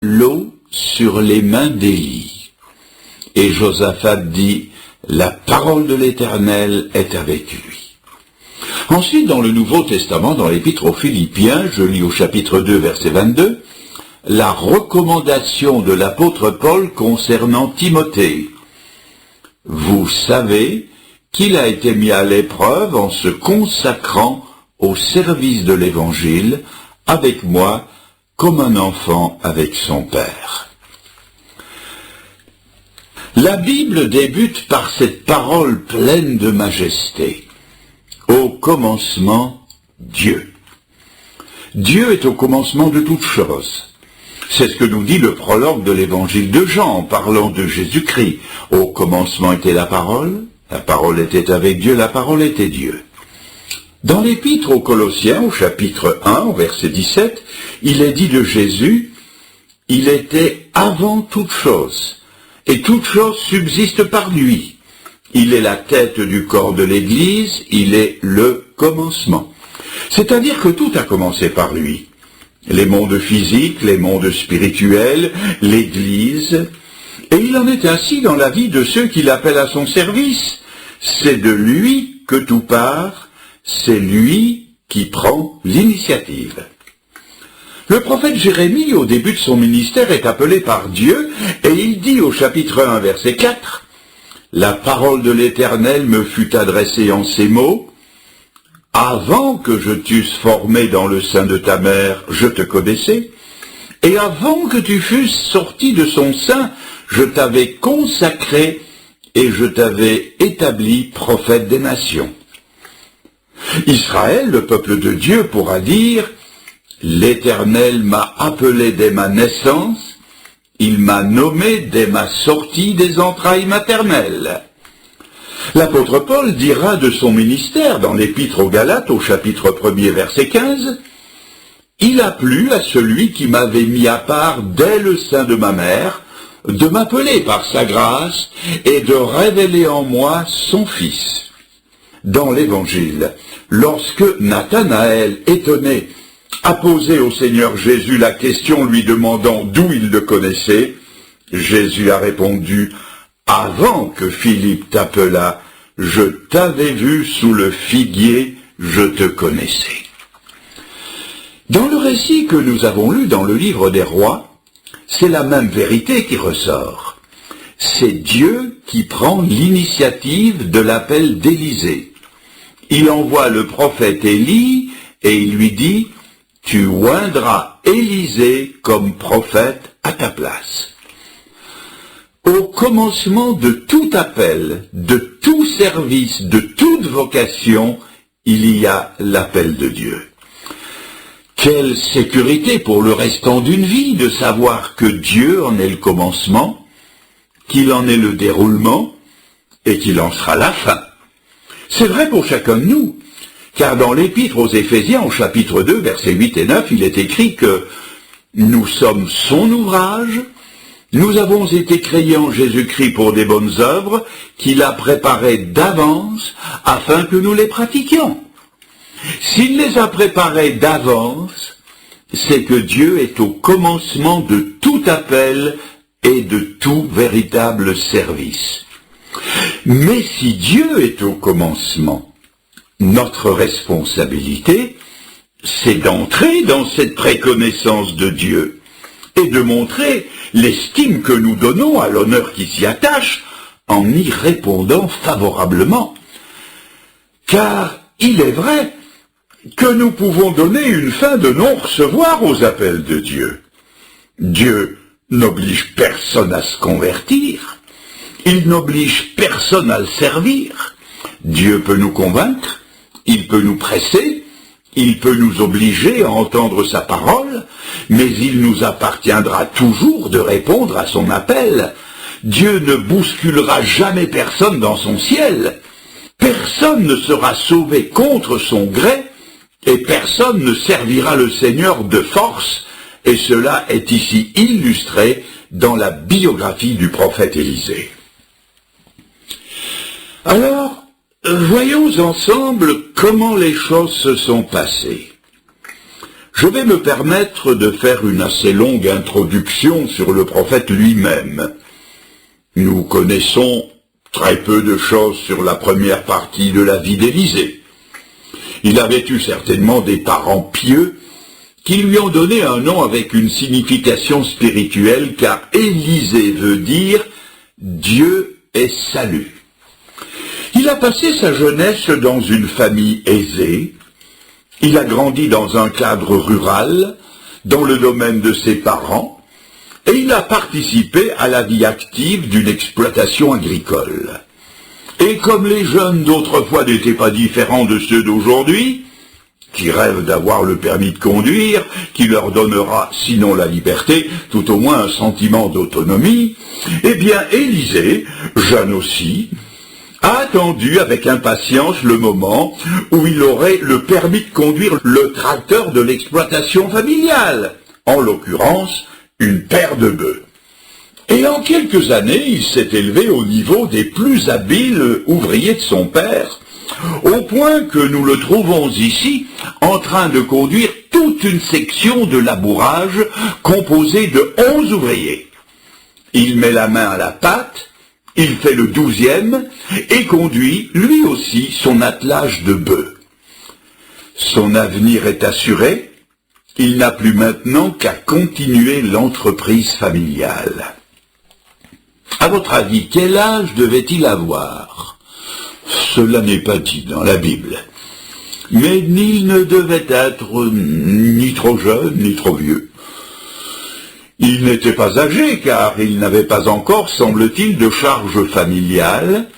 l'eau sur les mains d'Élie. Et Josaphat dit, la parole de l'Éternel est avec lui. Ensuite, dans le Nouveau Testament, dans l'Épître aux Philippiens, je lis au chapitre 2, verset 22, la recommandation de l'apôtre Paul concernant Timothée. Vous savez qu'il a été mis à l'épreuve en se consacrant au service de l'Évangile avec moi comme un enfant avec son père. La Bible débute par cette parole pleine de majesté. Au commencement, Dieu. Dieu est au commencement de toutes choses. C'est ce que nous dit le prologue de l'évangile de Jean en parlant de Jésus-Christ. Au commencement était la parole était avec Dieu, la parole était Dieu. Dans l'épître aux Colossiens, au chapitre 1, au verset 17, il est dit de Jésus, il était avant toute chose, et toute chose subsiste par lui. Il est la tête du corps de l'Église, il est le commencement. C'est-à-dire que tout a commencé par lui. Les mondes physiques, les mondes spirituels, l'Église, et il en est ainsi dans la vie de ceux qu'il appelle à son service. C'est de lui que tout part, c'est lui qui prend l'initiative. Le prophète Jérémie, au début de son ministère, est appelé par Dieu, et il dit au chapitre 1, verset 4, « La parole de l'Éternel me fut adressée en ces mots, « Avant que je t'eusse formé dans le sein de ta mère, je te connaissais, et avant que tu fusses sorti de son sein, je t'avais consacré et je t'avais établi prophète des nations. » Israël, le peuple de Dieu, pourra dire « L'Éternel m'a appelé dès ma naissance, il m'a nommé dès ma sortie des entrailles maternelles. » L'apôtre Paul dira de son ministère dans l'Épître aux Galates au chapitre 1er verset 15 « Il a plu à celui qui m'avait mis à part dès le sein de ma mère, de m'appeler par sa grâce et de révéler en moi son Fils. » Dans l'Évangile, lorsque Nathanaël, étonné, a posé au Seigneur Jésus la question lui demandant d'où il le connaissait, Jésus a répondu « Avant que Philippe t'appelât, je t'avais vu sous le figuier, je te connaissais. » Dans le récit que nous avons lu dans le livre des Rois, c'est la même vérité qui ressort. C'est Dieu qui prend l'initiative de l'appel d'Élisée. Il envoie le prophète Élie et il lui dit « Tu oindras Élisée comme prophète à ta place. » Au commencement de tout appel, de tout service, de toute vocation, il y a l'appel de Dieu. Quelle sécurité pour le restant d'une vie de savoir que Dieu en est le commencement, qu'il en est le déroulement et qu'il en sera la fin. C'est vrai pour chacun de nous, car dans l'Épître aux Éphésiens, au chapitre 2, versets 8 et 9, il est écrit que nous sommes son ouvrage, nous avons été créés en Jésus-Christ pour des bonnes œuvres qu'il a préparées d'avance afin que nous les pratiquions. S'il les a préparées d'avance, c'est que Dieu est au commencement de tout appel et de tout véritable service. Mais si Dieu est au commencement, notre responsabilité, c'est d'entrer dans cette préconnaissance de Dieu et de montrer l'estime que nous donnons à l'honneur qui s'y attache en y répondant favorablement. Car il est vrai que nous pouvons donner une fin de non-recevoir aux appels de Dieu. Dieu n'oblige personne à se convertir, il n'oblige personne à le servir. Dieu peut nous convaincre, il peut nous presser, il peut nous obliger à entendre sa parole, mais il nous appartiendra toujours de répondre à son appel. Dieu ne bousculera jamais personne dans son ciel. Personne ne sera sauvé contre son gré, et personne ne servira le Seigneur de force, et cela est ici illustré dans la biographie du prophète Élisée. Alors, voyons ensemble comment les choses se sont passées. Je vais me permettre de faire une assez longue introduction sur le prophète lui-même. Nous connaissons très peu de choses sur la première partie de la vie d'Élisée. Il avait eu certainement des parents pieux qui lui ont donné un nom avec une signification spirituelle, car Élisée veut dire « Dieu est salut ». Il a passé sa jeunesse dans une famille aisée. Il a grandi dans un cadre rural, dans le domaine de ses parents, et il a participé à la vie active d'une exploitation agricole. Et comme les jeunes d'autrefois n'étaient pas différents de ceux d'aujourd'hui, qui rêvent d'avoir le permis de conduire, qui leur donnera, sinon la liberté, tout au moins un sentiment d'autonomie, eh bien Élisée, jeune aussi, a attendu avec impatience le moment où il aurait le permis de conduire le tracteur de l'exploitation familiale, en l'occurrence une paire de bœufs. Et en quelques années, il s'est élevé au niveau des plus habiles ouvriers de son père, au point que nous le trouvons ici en train de conduire toute une section de labourage composée de 11 ouvriers. Il met la main à la pâte, il fait le 12e et conduit lui aussi son attelage de bœufs. Son avenir est assuré, il n'a plus maintenant qu'à continuer l'entreprise familiale. À votre avis, quel âge devait-il avoir? Cela n'est pas dit dans la Bible. Mais il ne devait être ni trop jeune, ni trop vieux. Il n'était pas âgé, car il n'avait pas encore, semble-t-il, de charge familiale,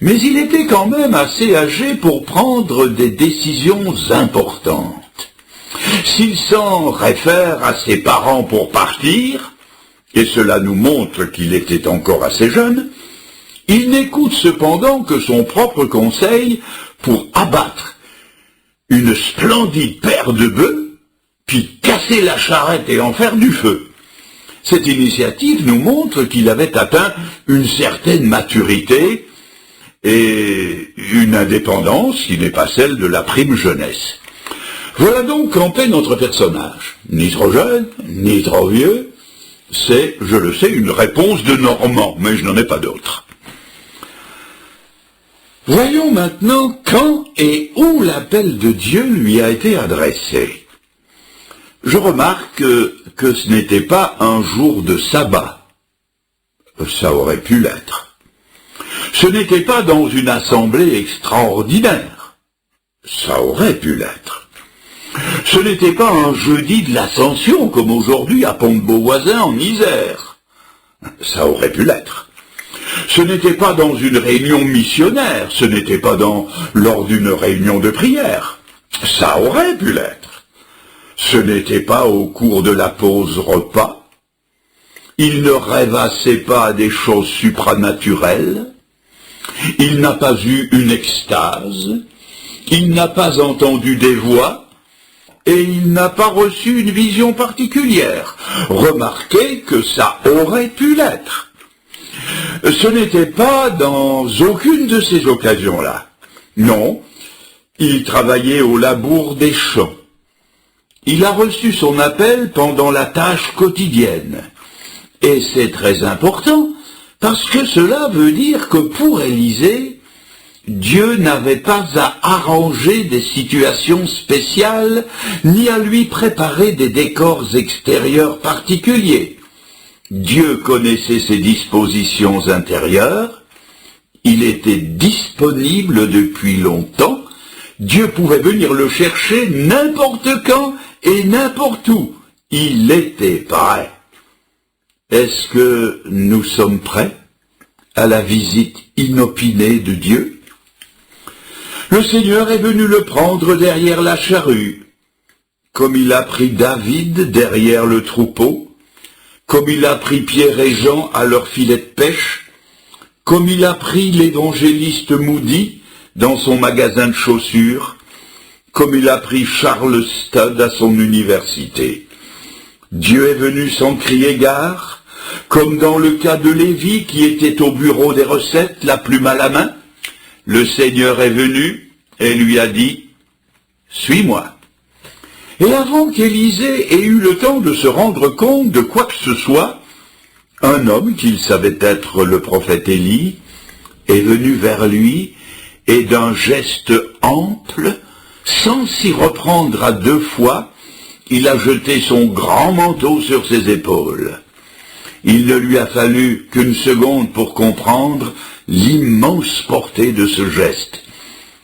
mais il était quand même assez âgé pour prendre des décisions importantes. S'il s'en réfère à ses parents pour partir, et cela nous montre qu'il était encore assez jeune, il n'écoute cependant que son propre conseil pour abattre une splendide paire de bœufs, puis casser la charrette et en faire du feu. Cette initiative nous montre qu'il avait atteint une certaine maturité et une indépendance qui n'est pas celle de la prime jeunesse. Voilà donc campé notre personnage. Ni trop jeune, ni trop vieux. C'est, je le sais, une réponse de Normand, mais je n'en ai pas d'autre. Voyons maintenant quand et où l'appel de Dieu lui a été adressé. Je remarque que ce n'était pas un jour de sabbat. Ça aurait pu l'être. Ce n'était pas dans une assemblée extraordinaire. Ça aurait pu l'être. Ce n'était pas un jeudi de l'Ascension, comme aujourd'hui à Pont-de-Beauvoisin en Isère. Ça aurait pu l'être. Ce n'était pas dans une réunion missionnaire, ce n'était pas lors d'une réunion de prière. Ça aurait pu l'être. Ce n'était pas au cours de la pause repas. Il ne rêvassait pas à des choses supranaturelles. Il n'a pas eu une extase. Il n'a pas entendu des voix. Et il n'a pas reçu une vision particulière. Remarquez que ça aurait pu l'être. Ce n'était pas dans aucune de ces occasions-là. Non, il travaillait au labour des champs. Il a reçu son appel pendant la tâche quotidienne. Et c'est très important, parce que cela veut dire que pour Élisée, Dieu n'avait pas à arranger des situations spéciales, ni à lui préparer des décors extérieurs particuliers. Dieu connaissait ses dispositions intérieures, il était disponible depuis longtemps, Dieu pouvait venir le chercher n'importe quand et n'importe où. Il était prêt. Est-ce que nous sommes prêts à la visite inopinée de Dieu? Le Seigneur est venu le prendre derrière la charrue, comme il a pris David derrière le troupeau, comme il a pris Pierre et Jean à leur filet de pêche, comme il a pris l'évangéliste Moody dans son magasin de chaussures, comme il a pris Charles Studd à son université. Dieu est venu sans crier gare, comme dans le cas de Lévi qui était au bureau des recettes, la plume à la main. Le Seigneur est venu et lui a dit « Suis-moi ». Et avant qu'Élisée ait eu le temps de se rendre compte de quoi que ce soit, un homme qu'il savait être le prophète Élie est venu vers lui et d'un geste ample, sans s'y reprendre à 2 fois, il a jeté son grand manteau sur ses épaules. Il ne lui a fallu qu'une seconde pour comprendre l'immense portée de ce geste.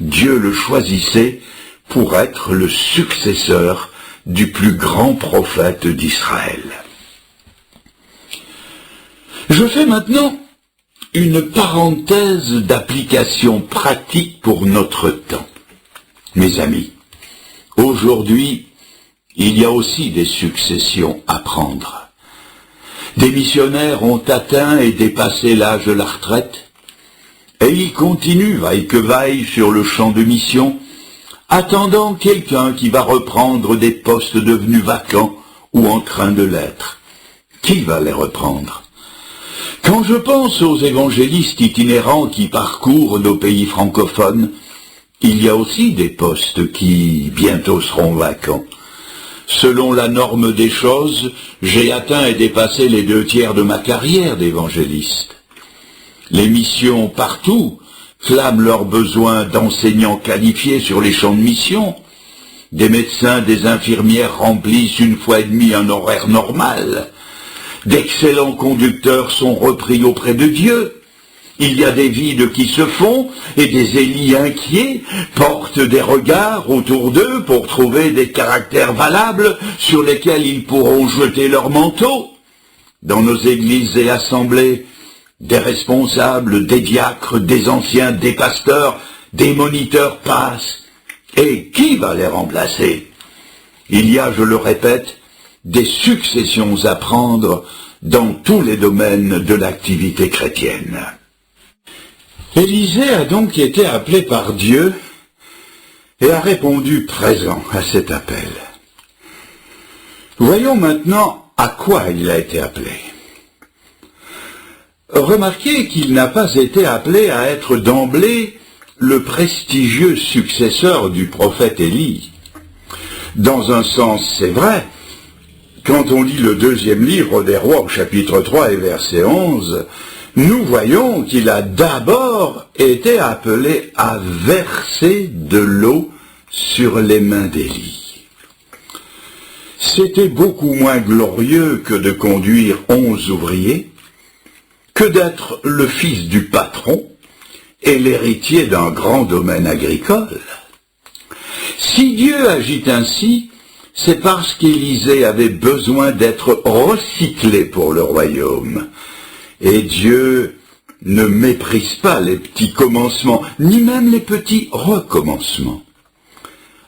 Dieu le choisissait pour être le successeur du plus grand prophète d'Israël. Je fais maintenant une parenthèse d'application pratique pour notre temps. Mes amis, aujourd'hui, il y a aussi des successions à prendre. Des missionnaires ont atteint et dépassé l'âge de la retraite, et ils continuent, vaille que vaille, sur le champ de mission, attendant quelqu'un qui va reprendre des postes devenus vacants ou en train de l'être. Qui va les reprendre? Quand je pense aux évangélistes itinérants qui parcourent nos pays francophones, il y a aussi des postes qui bientôt seront vacants. Selon la norme des choses, j'ai atteint et dépassé les 2/3 de ma carrière d'évangéliste. Les missions partout clament leur besoin d'enseignants qualifiés sur les champs de mission. Des médecins, des infirmières remplissent 1 fois et demie un horaire normal. D'excellents conducteurs sont repris auprès de Dieu. Il y a des vides qui se font et des Élis inquiets portent des regards autour d'eux pour trouver des caractères valables sur lesquels ils pourront jeter leur manteau. Dans nos églises et assemblées, des responsables, des diacres, des anciens, des pasteurs, des moniteurs passent. Et qui va les remplacer? Il y a, je le répète, des successions à prendre dans tous les domaines de l'activité chrétienne. Élisée a donc été appelé par Dieu et a répondu présent à cet appel. Voyons maintenant à quoi il a été appelé. Remarquez qu'il n'a pas été appelé à être d'emblée le prestigieux successeur du prophète Élie. Dans un sens, c'est vrai. Quand on lit le 2e livre des Rois au chapitre 3 et verset 11, nous voyons qu'il a d'abord été appelé à verser de l'eau sur les mains d'Élie. C'était beaucoup moins glorieux que de conduire 11 ouvriers, que d'être le fils du patron et l'héritier d'un grand domaine agricole. Si Dieu agit ainsi, c'est parce qu'Élisée avait besoin d'être recyclé pour le royaume. Et Dieu ne méprise pas les petits commencements, ni même les petits recommencements.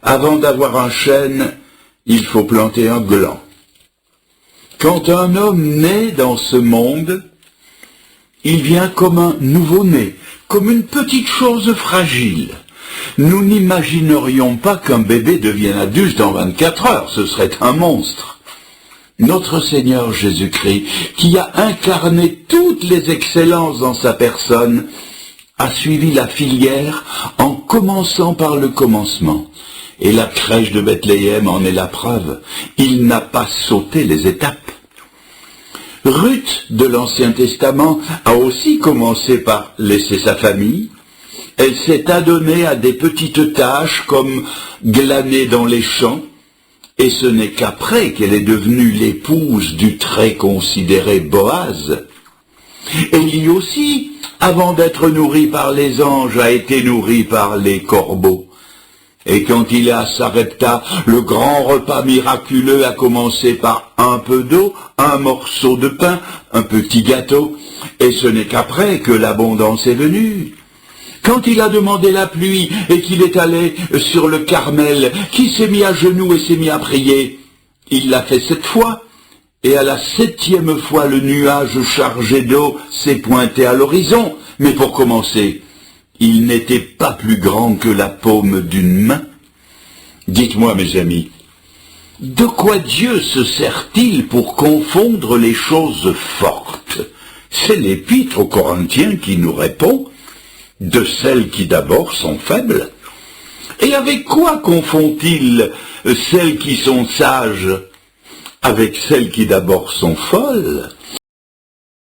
Avant d'avoir un chêne, il faut planter un gland. Quand un homme naît dans ce monde, il vient comme un nouveau-né, comme une petite chose fragile. Nous n'imaginerions pas qu'un bébé devienne adulte en 24 heures, ce serait un monstre. Notre Seigneur Jésus-Christ, qui a incarné toutes les excellences dans sa personne, a suivi la filière en commençant par le commencement. Et la crèche de Bethléem en est la preuve. Il n'a pas sauté les étapes. Ruth de l'Ancien Testament a aussi commencé par laisser sa famille. Elle s'est adonnée à des petites tâches comme glaner dans les champs, et ce n'est qu'après qu'elle est devenue l'épouse du très considéré Boaz. Élie aussi, avant d'être nourri par les anges, a été nourri par les corbeaux. Et quand il est à Sarepta, le grand repas miraculeux a commencé par un peu d'eau, un morceau de pain, un petit gâteau, et ce n'est qu'après que l'abondance est venue. Quand il a demandé la pluie et qu'il est allé sur le Carmel, qui s'est mis à genoux et s'est mis à prier, il l'a fait 7 fois, et à la 7e fois le nuage chargé d'eau s'est pointé à l'horizon. Mais pour commencer, il n'était pas plus grand que la paume d'une main. Dites-moi, mes amis, de quoi Dieu se sert-il pour confondre les choses fortes? C'est l'Épître aux Corinthiens qui nous répond, de celles qui d'abord sont faibles. Et avec quoi confond-il celles qui sont sages? Avec celles qui d'abord sont folles?